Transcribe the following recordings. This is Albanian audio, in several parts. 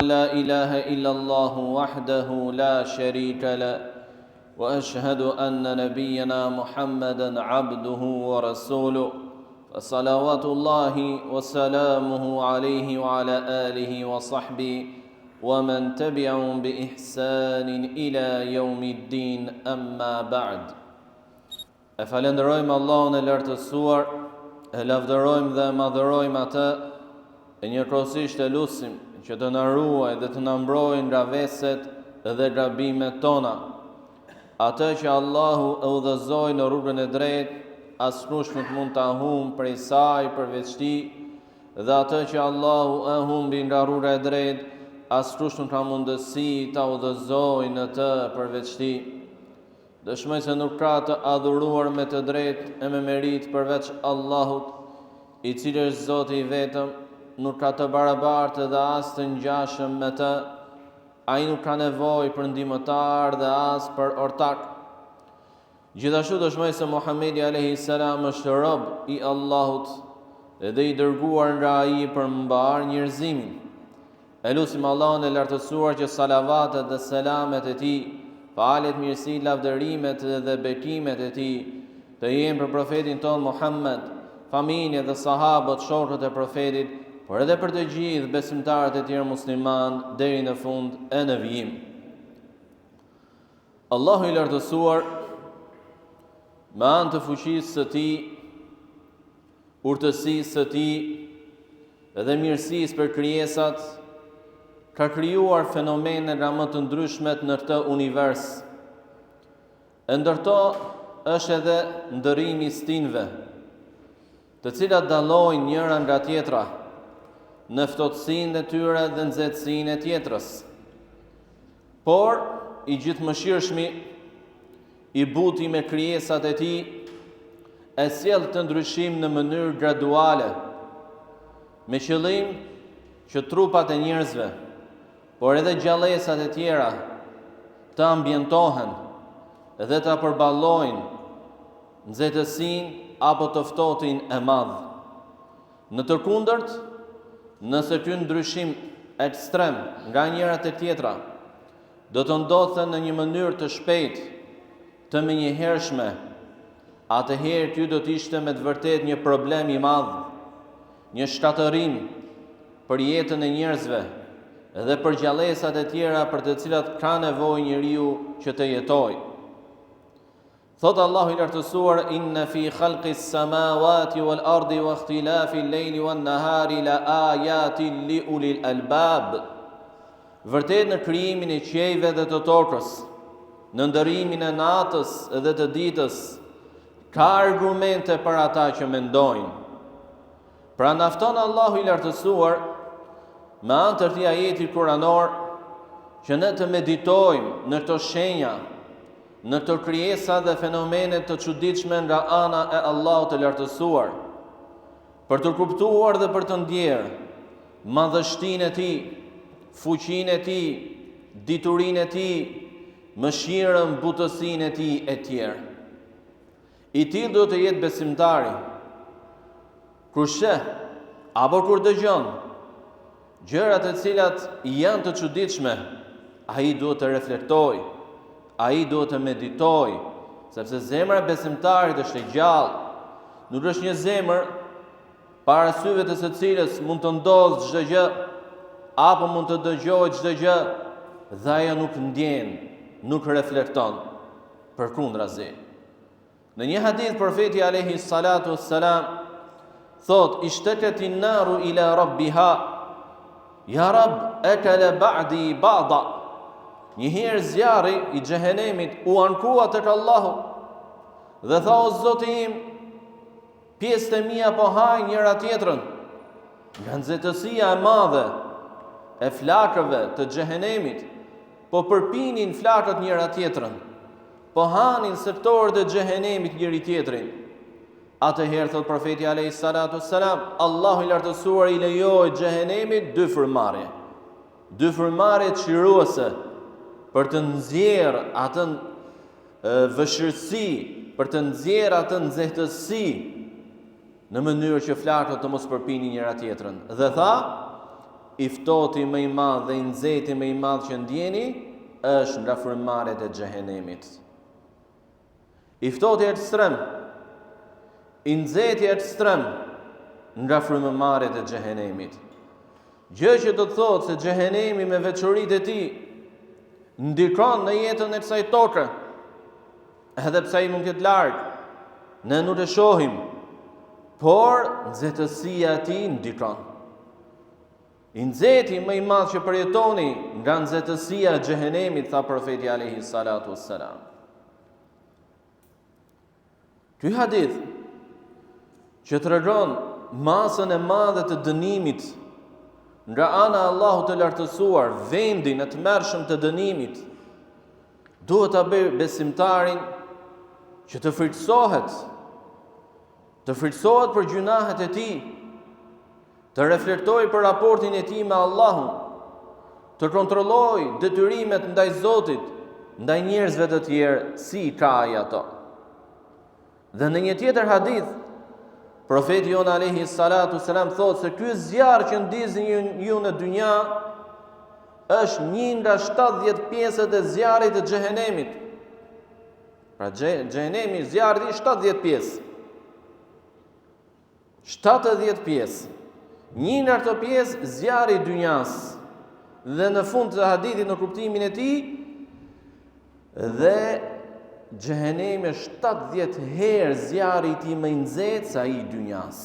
لا إله إلا الله وحده لا شريك له وأشهد أن نبينا محمدا عبده ورسوله فصلوات الله وسلامه عليه وعلى آله وصحبه ومن تبعهم بإحسان إلى يوم الدين أما بعد. E falenderojmë Allahun e lartësuar, e lavdërojmë dhe madhërojmë atë, e njëkohësisht e lutim që të na ruaj dhe të na mbrojë nga veset dhe gabimet tona. Atë që Allahu e udhëzoi në rrugën e drejtë, askush nuk mund ta humbë prej saj përveç tij, dhe atë që Allahu e humbi nga rruga e drejtë, askush nuk ka mundësi ta udhëzojë në të përveç tij. Dëshmoj se nuk ka të adhuruar me të drejtë e me merit përveç Allahut, i cili është Zoti i vetëm, nuk ka të barabartë dhe as të ngjashëm me të. Ai nuk ka nevojë për ndihmëtar dhe as për ortak. Gjithashtu dëshmoj se Muhamedi alayhi salam është rob i Allahut dhe i dërguar nga ai për mbar njerëzimin. E lutim Allahun e lartësuar që salavatet dhe selamet e tij, falet, mirësi, lavdërimet dhe bekimet e tij të jenë për profetin ton Muhammed, familjen dhe sahabët, shokët e profetit, por edhe për të gjithë besimtarët e tjerë musliman deri në fund e në vijim. Allahu i lartësuar, me anë të fuqisë së tij, urtësisë së tij dhe mirësisë për krijesat, ka krijuar fenomene nga më të ndryshmet në këtë univers. E ndërto është edhe ndërrimi i stinëve, të cilat dallojnë njëra nga tjetra në ftohtësinë e tyre dhe nxehtësinë e tjetrës. Por i gjithëmëshirshmi, i buti me krijesat e tij, e sjell të ndryshim në mënyrë graduale, me qëllim që trupat e njerëzve, por edhe gjallësat e tjera, të ambientohen dhe të përballojnë nxehtësinë apo të ftohtin e madh. Në të kundërt, nëse ky ndryshim ekstrem nga njëra te tjetra do të ndodhte në një mënyrë të shpejtë, të menjëhershme, atëherë ky do të ishte me të vërtetë një problem i madh, një shkatërim për jetën e njerëzve dhe për gjallësat e tjera për të cilat ka nevojë njeriu që të jetojë. Thot Allahu i lartësuar: inna fi khalqis samawati wal ardi wa ikhtilafi al-layli wan nahari la ayatin li ulil albab. Vërtet në krijimin e qiejve dhe të tokës, në ndërimin e natës dhe të ditës, ka argumente për ata që mendojnë. Pra nafton Allahu i lartësuar me anë të këtij ajeti kuranor që ne të meditojmë në këto shenja, në këto krijesa dhe fenomene të çuditshme nga ana e Allahut të lartësuar, për të kuptuar dhe për të ndjerë madhështinë e tij, fuqinë e tij, diturinë e tij, mëshirën, butësinë e tij e tjerë. I tillë do të jetë besimtari kur sheh apo kur dëgjon gjërat e cilat janë të çuditshme, ai duhet të reflektojë, ai duhet të meditojë, sepse zemra e besimtarit është e gjallë. Nuk është një zemër para syve të së cilës mund të ndodhë çdo gjë apo mund të dëgjohet çdo gjë dhe ajo nuk ndjen, nuk reflekton. Përkundrazi, në një hadith profeti alayhi salatu wassalam thot: ishtakat an-naru ila rabbiha, ya rab akala ba'di ba'da. Njëherë zjarri i xhehenemit u ankua tek Allahu dhe tha: o Zoti im, pjesët e mia po hajnë njëra tjetrën. Nga nxehtësia e madhe e flakëve të xhehenemit, po përpinin flakët njëra tjetrën, po hanin sektorët e xhehenemit njëri tjetrin. Atëherë thot profeti alayhi salatu wassalam, Allahu i lartësuar i lejoi xhehenemit dy frymëmarrje çiruese për të nxjerrë atë vështirësi, për të nxjerrë atë i ftohti më i madh dhe i nxehti më i madh që ndjeni është nga frymëmarrjet e xhehenemit. I ftohti ekstrem, i nxehti ekstrem nga frymëmarrjet e xhehenemit. Gjë që do të thotë se xhehenemi me veçoritë e tij ndikon në jetën e kësaj toke, edhe pse ai mund të jetë larg, ne nuk e shohim, por nxehtësia e tij ndikon. I nxehti më i madh që përjetoni nga nxehtësia e xhehenemit, tha profeti alayhi salatu wassalam. Ky hadith që tregon masën e madhe të dënimit nga ana e Allahut të lartësuar, vendin e tmerrshëm të dënimit, duhet ta bëjë besimtarin që të frikësohet për gjunahet e tij, të reflektojë për raportin e tij me Allahun, të kontrollojë detyrimet ndaj Zotit, ndaj njerëzve të tjerë si ka ai ato. Dhe në një tjetër hadith, profeti jon alayhi salatu selam thotë se ky zjarr që ndizni ju në dynja është një nga 70 pjesët e zjarrit të xhehenemit. Pra xhehenemi, zjarri 70 pjesë. 70 pjesë. Një nga këto pjesë zjarri i dynjas. Dhe në fund të hadithit, në kuptimin e tij, dhe xhehenemi 70 herë zjarri i tij më i nxehtë se ai i dynjas.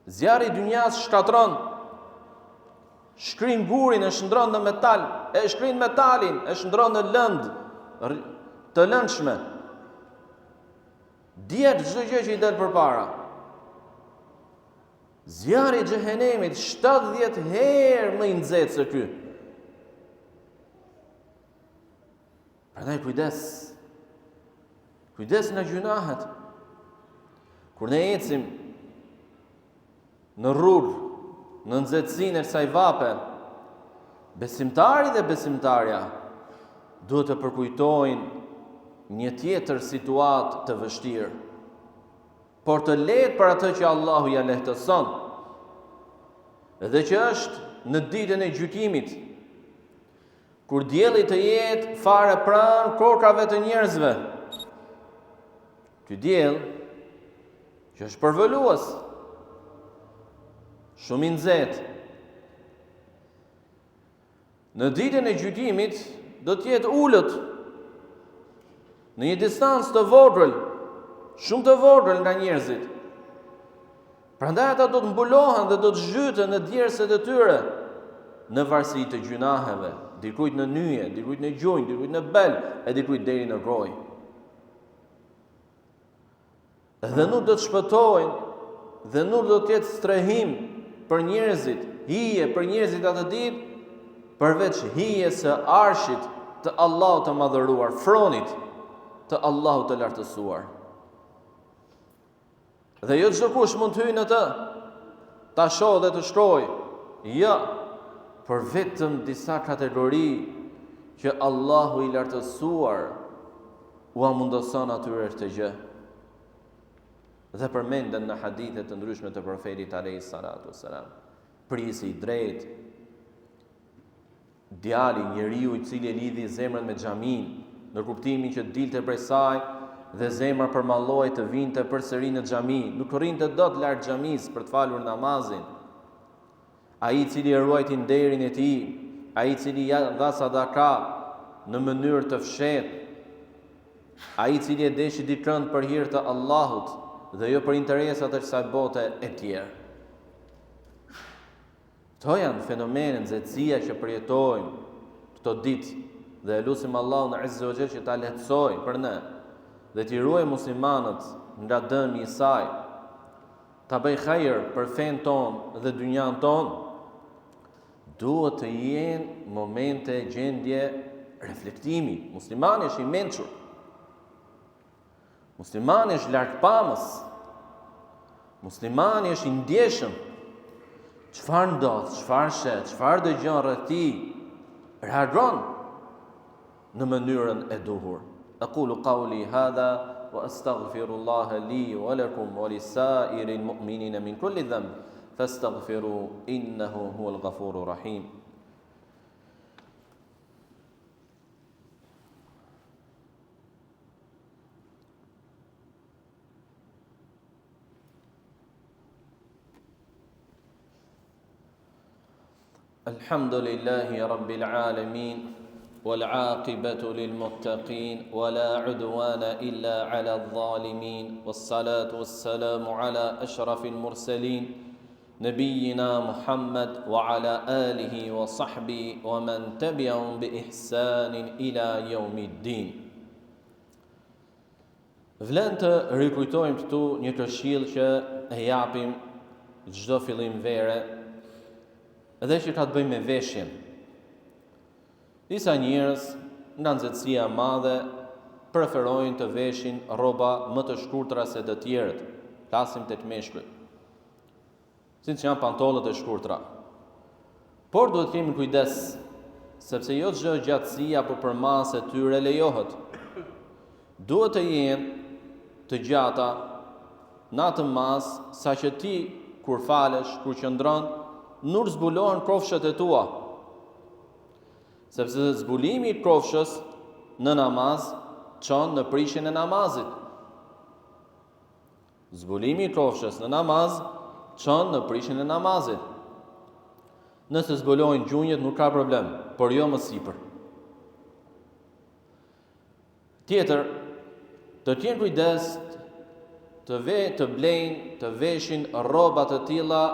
Zjarri i dynjas shkatron, shkrin gurin, e shndron në metal, e shkrin metalin, e shndron në lëndë të lëndshme. Djet çdo gjë që i del përpara. Zjarri i xhehenemit 70 herë më i nxehtë se ky. Prandaj kujdes në gjunahet. Kur ne ecim në rrugë, në nxehtësinë e kësaj vape, besimtari dhe besimtarja duhet të përkujtojnë një tjetër situatë të vështirë, por të lehtë për atë që Allahu ja lehtëson, edhe që është në ditën e gjykimit, kur dielli të jetë fare pranë kokave të njerëzve. Ky diell që është përvolues, shumë i nxehtë, në ditën e gjykimit do të jetë ulët në një distancë të vogël, shumë të vogël nga njerëzit. Prandaj ata do të mbulohen dhe do të zhyten në djerset e tyre në varësi të gjunaheve, dikujt në nyje, dikujt në gjunjë, dikujt në bel, e dikujt deri në gojë. Dhe nuk do të shpëtojnë, dhe nuk do të jetë strehim për njerëzit, hije për njerëzit atë ditë, përveç hije së arshit të Allahut të madhëruar, fronit të Allahut të lartësuar. Dhe jo çdo kush mund të hyjë në të, ta shohë dhe të shkojë. Jo, për vetëm disa kategori që Allahu i lartësuar u mundoson atyre këtë gjë. Dhe përmenden në hadithe të ndryshme të profetit alayhi salatu wassalam. Prisi i drejt, djali, njeriu i cili e lidhi zemrën me xhamin, në kuptimin që dilte prej saj dhe zemra përmalloi të vinte përsëri në xhami, nuk rrinte dot larg xhamis për të falur namazin. Ai i cili e ruajti nderin e tij, ai i cili dha sadaka në mënyrë të fshehtë, ai i cili e deshi dikën për hir të Allahut dhe jo për interesat e kësaj bote e tjerë. Këto janë fenomene nxehtësia që përjetojnë këto ditë dhe lutim Allahun azza wa jalla që ta lehtësojë për ne dhe t'i ruaj muslimanët nga dëmi i saj, ta bëj hajër për fen ton dhe dynjan ton. Duhet të jenë momente gjendje reflektimi. Muslimani është i mençur. Muslimani është largpamës. Muslimani është i ndjeshëm. Çfarë ndodh, çfarë shet, çfarë dëgjon rreth tij, reagon në mënyrën e duhur. Aqulu qawli hadha wa astaghfirullaha li wa lakum wa lisairil mu'minina min kulli dhanb fastaghfiru innahu huwal ghafurur rahim. Alhamdulillahi rabbil alamin wal aqibatu lil muttaqin wala udwana illa ala adh-dhalimin wassalatu wassalamu ala ashrafil mursalin nabiyyina Muhammad wa ala alihi wa sahbihi wa man tabi'ahum bi ihsanin ila yawmiddin. Vlen të rikujtojmë këtu një këshill që e japim çdo fillim vere, edhe që ka të bëjmë me veshjen. Disa njerëz nga nxehtësia e madhe preferojnë të veshin rroba më të shkurtra se të tjerët, flasim tek meshkujt, siç janë pantollët e shkurtra. Por duhet kemi kujdes, sepse jo çdo gjatësi apo përmasë e tyre lejohet. Duhet të jenë të gjata në atë masë sa që ti kur falesh, kur qëndron, nuk zbulohen kofshët e tua, sepse zbulimi i kofshës në namaz çon në prishjen e namazit. Zbulimi i kofshës në namaz çon në prishjen e namazit. Nëse zbulojnë gjunjët nuk ka problem, por jo më sipër. Tjetër, të kenë kujdes të blejnë, të veshin rroba të tilla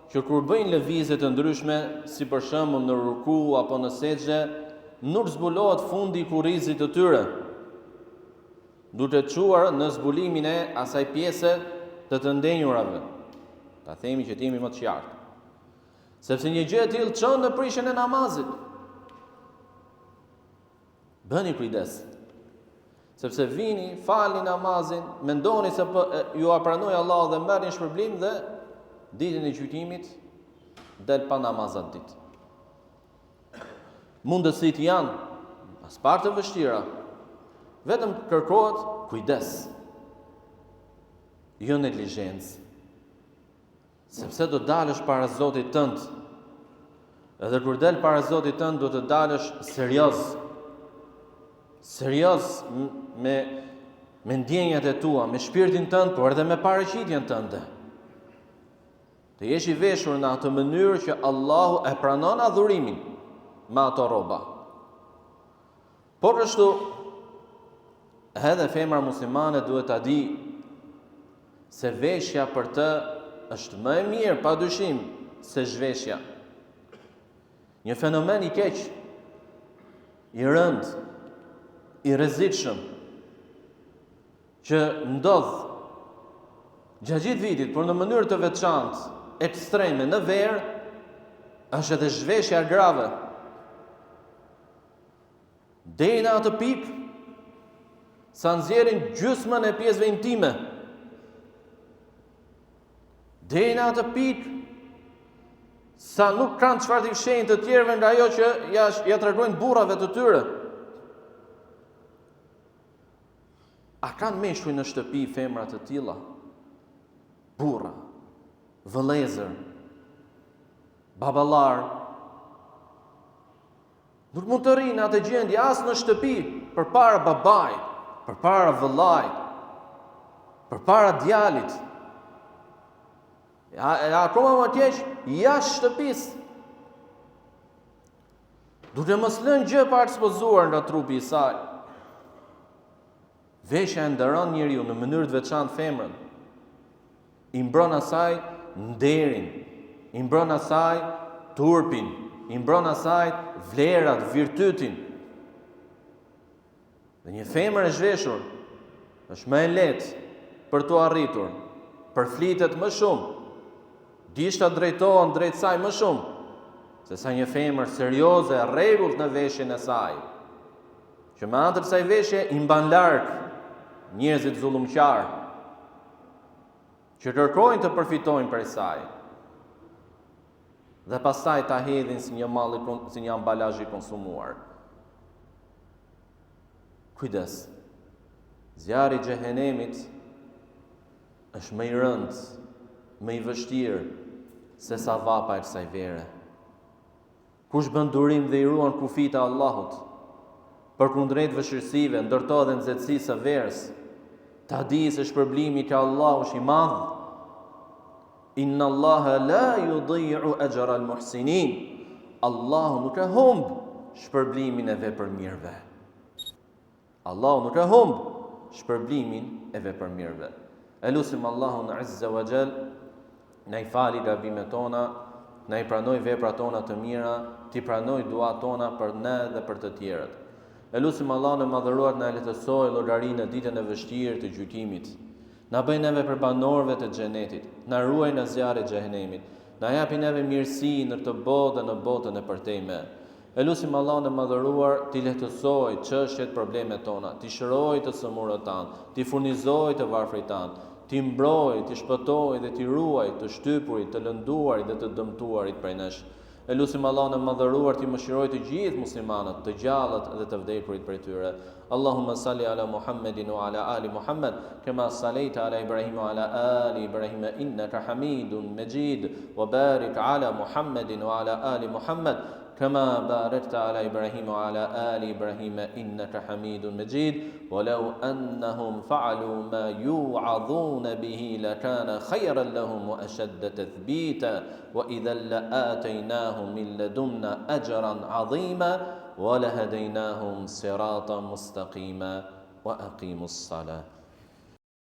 që kur bëjnë lëvizje të ndryshme, si për shembull në ruku apo në sejdë, nuk zbulohet fundi i kurrizit të tyre, duke çuar në zbulimin e asaj pjese të ndenjurave. Ta themi që t'jemi më të qartë. Sepse një gjë e tillë çon në prishjen e namazit. Bëni kujdes. Sepse vini, falni namazin, mendoni se ju a pranoi Allahu dhe merrni shpërblim dhe ditën e gjykimit del pa namaz atë ditë. Mundësitë janë as pak të vështira. Vetëm kërkohet kujdes. Jo neglizhencë. Sepse do dalësh para Zotit tënd. Edhe kur del para Zotit tënd do të dalësh serioz. Serioz me ndjenjat e tua, me shpirtin tënd, por edhe me paraqitjen tënde. Të jesh i veshur në atë mënyrë që Allahu e pranon adhurimin me ato rroba. Por kështu, edhe femra muslimane duhet ta di se veshja për të është më e mirë padyshim se zhveshja. Një fenomen i keq, i rënd, i rrezikshëm që ndodh gjatë gjithë vitit, por në mënyrë të veçantë, ekstreme në verë, është edhe zhveshja grave. Deri në atë pikë sa nxjerrin gjysmën e pjesëve intime. Deri në atë pikë sa nuk kanë çfarë të fshehin të tjerëve nga ajo që ja tregojnë burrave të tyre. A kanë meshkuj në shtëpi femra të tilla? Burra, vëllezër, baballar. Nuk mund të rinë atë gjendje as në shtëpi përpara babait, përpara vëllait, përpara djalit. Akoma më keq, jashtë shtëpisë. Duke mos lënë gjë pa ekspozuar nga trupi i saj. Veshja e nderon njeriu në mënyrë të veçantë femrën. I mbron asaj nderin, i mbron asaj turpin, i mbron asaj vlerat, virtytin. Dhe një femër e zhveshur është më e lehtë për të arritur, përflitet më shumë, gishta drejtohen drejt saj më shumë, se sa një femër serioze, rregullt në veshjen e saj, që me anë të kësaj veshje i mban larg njerëzit zullumqar, që kërkojnë të përfitojnë prej saj, dhe pastaj ta hedhin si një ambalazh i konsumuar. Kujdes, zjarri i xhehenemit është më i rëndë, më i vështirë se sa vapa e kësaj vere. Kush bën durim dhe i ruan kufit e Allahut, përkundrejt vështirësive, ndërto dhe nxehtësisë së verës, ta di se shpërblimi ka Allahu është i madh. Inna Allaha la yudhi'u ajra al-muhsinin. Allahu nuk e humb shpërblimin e vepërmirëve. Allahu nuk e humb shpërblimin e vepërmirëve. Elusim Allahun Azza wa Jall na i fali gabimet tona, na i pranoj veprat tona të mira, t'i pranoj duat tona për ne dhe për të tjerët. Elusim Allahun e madhëruar na lehtësoj llogarinë në ditën e vështirë të gjykimit. Na bëj neve përbanorëve të xhenetit, na ruaj nga zjarri i xhehenemit, na japi neve mirësi në këtë botë dhe në botën e përtejme. Elusim Allahun e madhëruar t'i lehtësoj çështjet, problemet tona, t'i shëroj të sëmurët tanë, t'i furnizoj të varfrit tanë, t'i mbroj, t'i shpëtoj dhe t'i ruaj të shtypurit, të lënduarit dhe të dëmtuarit prej nesh. Elusim Allahun e madhëruar t'i mëshiroj të gjithë muslimanët, të gjallët dhe të vdekurit prej tyre. Allahumma salli ala Muhammedin wa ala ali Muhammad, kama sallaita ala Ibrahim wa ala ali Ibrahim innaka Hamidun Majid, wa barik ala Muhammedin wa ala ali Muhammad, كما باركت على إبراهيم وعلى آل إبراهيم إنك حميد مجيد ولو أنهم فعلوا ما يوعظون به لكان خيرا لهم وأشد تثبيتا وإذا لآتيناهم من لدنا أجرا عظيما ولهديناهم صراطا مستقيما وأقيموا الصلاة